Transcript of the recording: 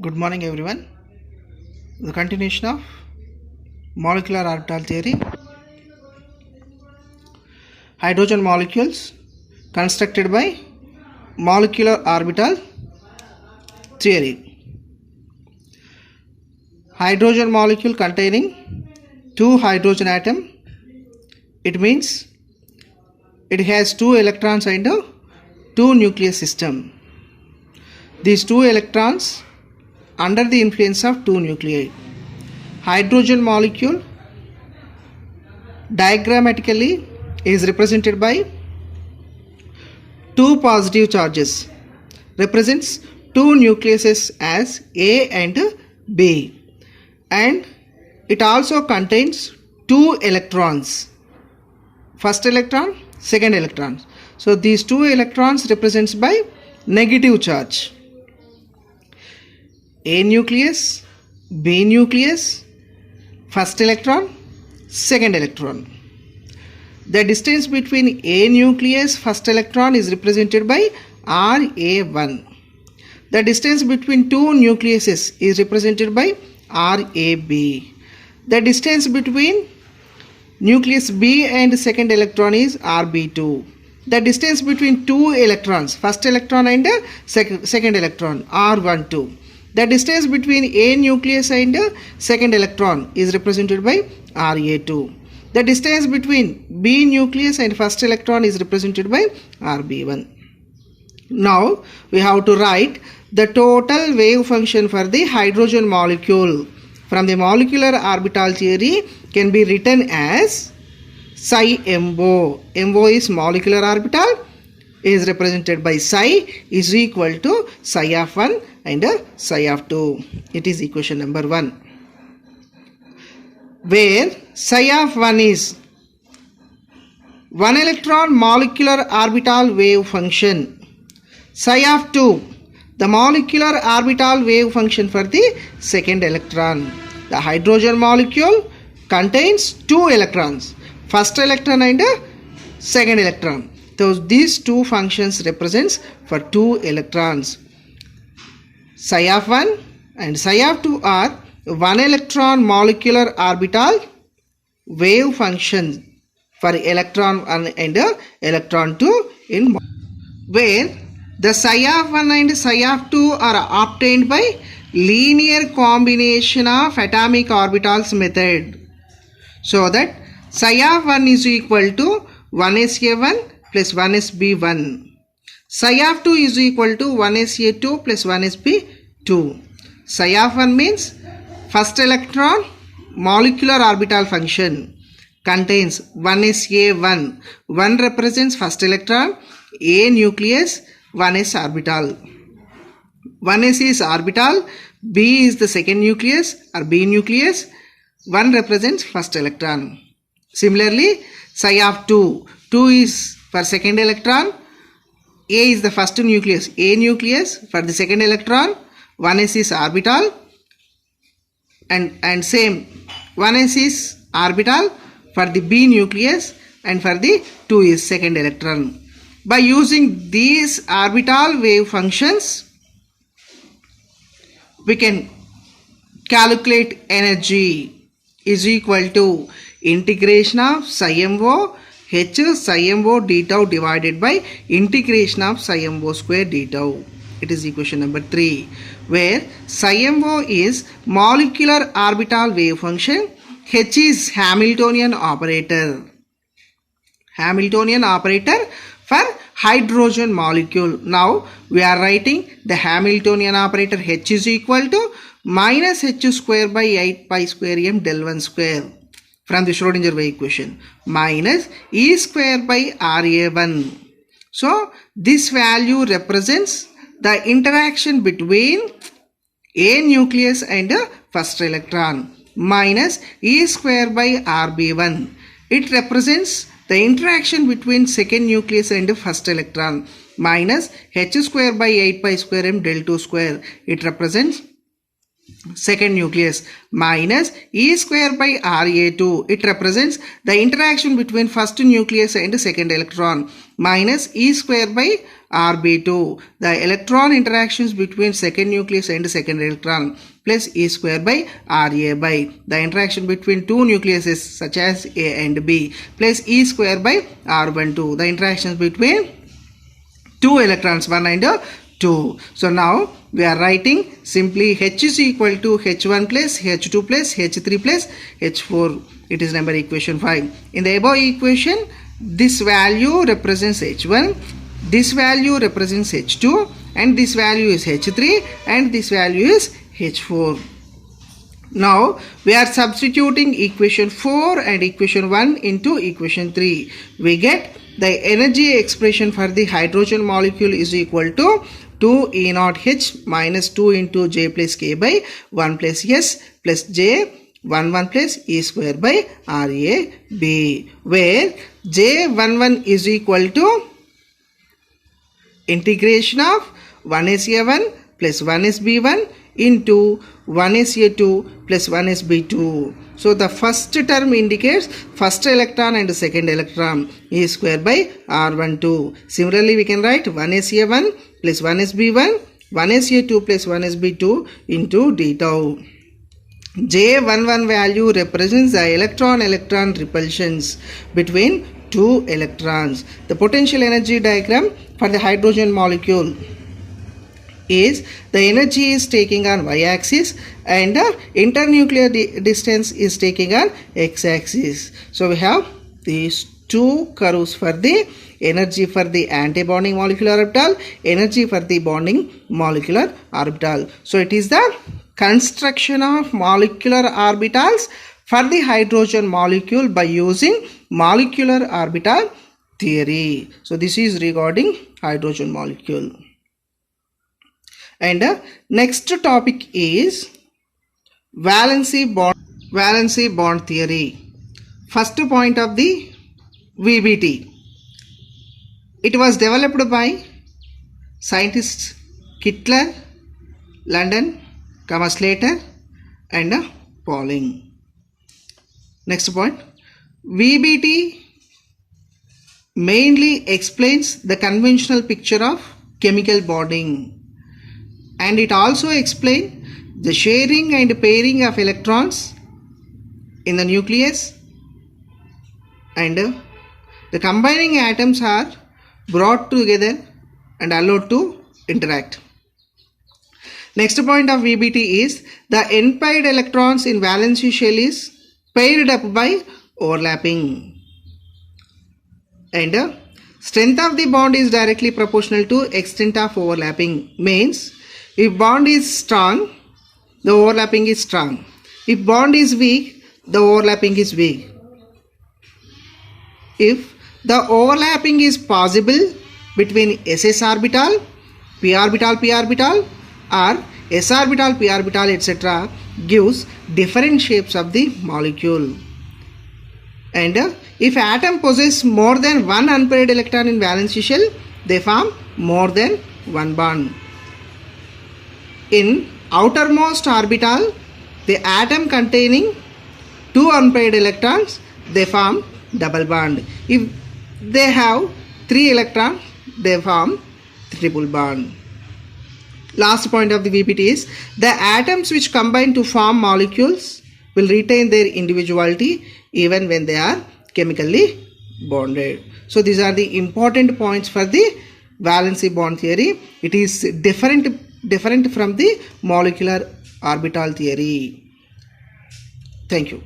Good morning, everyone. The continuation of molecular orbital theory. Hydrogen molecules constructed by molecular orbital theory. Hydrogen molecule containing two hydrogen atom. It means it has two electrons and two nucleus system. These two electrons under the influence of two nuclei. Hydrogen molecule diagrammatically is represented by two positive charges, represents two nucleuses as A and B, and it also contains two electrons, first electron, second electron. So these two electrons represents by negative charge. A nucleus, B nucleus, first electron, second electron. The distance between A nucleus, first electron is represented by RA1. The distance between two nucleuses is represented by RAB. The distance between nucleus B and second electron is RB2. The distance between two electrons, first electron and second electron, R12. The distance between A nucleus and second electron is represented by RA2. The distance between B nucleus and first electron is represented by RB1. Now we have to write the total wave function for the hydrogen molecule from the molecular orbital theory can be written as psi MO. MO is molecular orbital, is represented by psi is equal to psi of 1 and psi of 2. It is equation number 1. Where psi of 1 is 1 electron molecular orbital wave function. Psi of 2, the molecular orbital wave function for the second electron. The hydrogen molecule contains two electrons, first electron and second electron. So these two functions represents for two electrons. Psi of 1 and psi of 2 are 1 electron molecular orbital wave function for electron 1 and electron 2 in where the psi of 1 and psi of 2 are obtained by linear combination of atomic orbitals method. So that psi of 1 is equal to 1sa1 plus 1sb1. Psi of 2 is equal to 1sa2 plus 1sb2. Psi of 1 means first electron molecular orbital function contains 1sa1. 1 represents first electron, A nucleus, 1s orbital. 1s is orbital, B is the second nucleus or B nucleus, 1 represents first electron. Similarly, psi of 2, 2 is for second electron, A is the first nucleus, A nucleus for the second electron, 1s is orbital, and same 1s is orbital for the B nucleus and for the 2 is second electron. By using these orbital wave functions, we can calculate energy is equal to integration of psi MO H psi MO d tau divided by integration of psi MO square d tau. It is equation number 3, where psi MO is molecular orbital wave function, H is Hamiltonian operator. Hamiltonian operator for hydrogen molecule. Now we are writing the Hamiltonian operator H is equal to minus H square by 8 pi square m del 1 square from the Schrodinger wave equation minus E square by RA1. So this value represents the interaction between A nucleus and first electron minus E square by RB1. It represents the interaction between second nucleus and first electron minus H square by 8 pi square m del 2 square. It represents second nucleus minus E square by Ra2. It represents the interaction between first nucleus and second electron minus E square by Rb2. The electron interactions between second nucleus and second electron plus E square by Ra by the interaction between two nucleuses such as A and B plus E square by R12. The interactions between two electrons 1 and 2. So now we are writing simply H is equal to H1 plus H2 plus H3 plus H4. It is number equation 5. In the above equation, this value represents H1, this value represents H2, and this value is H3, and this value is H4. Now we are substituting equation 4 and equation 1 into equation 3. We get the energy expression for the hydrogen molecule is equal to 2 E naught H minus 2 into J plus K by 1 plus S plus J 1 plus E square by Ra B, where J11 is equal to integration of 1SA1 plus 1SB1 into 1SA2 plus 1SB2. So the first term indicates first electron and second electron, E square by R12. Similarly, we can write 1SA1 plus 1SB1, 1SA2 plus 1SB2 into d tau. J11 value represents the electron-electron repulsions between two electrons. The potential energy diagram for the hydrogen molecule is the energy is taking on y-axis and the internuclear distance is taking on x-axis. So we have these two curves for the energy for the anti-bonding molecular orbital, energy for the bonding molecular orbital. So it is the construction of molecular orbitals for the hydrogen molecule by using molecular orbital theory. So this is regarding hydrogen molecule. And next topic is valency bond theory. First point of the VBT. It was developed by scientists Kittler, London, Slater and Pauling. Next point. VBT mainly explains the conventional picture of chemical bonding, and it also explains the sharing and pairing of electrons in the nucleus, and the combining atoms are brought together and allowed to interact. Next point of VBT is the n-paired electrons in valency shell is paired up by overlapping, and strength of the bond is directly proportional to extent of overlapping. Means if bond is strong, the overlapping is strong. If bond is weak, the overlapping is weak. If the overlapping is possible between SS orbital, p orbital, p orbital, or s orbital, p orbital, etc., gives different shapes of the molecule. And if atom possesses more than one unpaired electron in valency shell, they form more than one bond. In outermost orbital, the atom containing two unpaired electrons, they form double bond. If they have 3 electrons, they form triple bond. Last point of the VBT is the atoms which combine to form molecules will retain their individuality even when they are chemically bonded. So these are the important points for the valency bond theory. It is different from the molecular orbital theory. Thank you.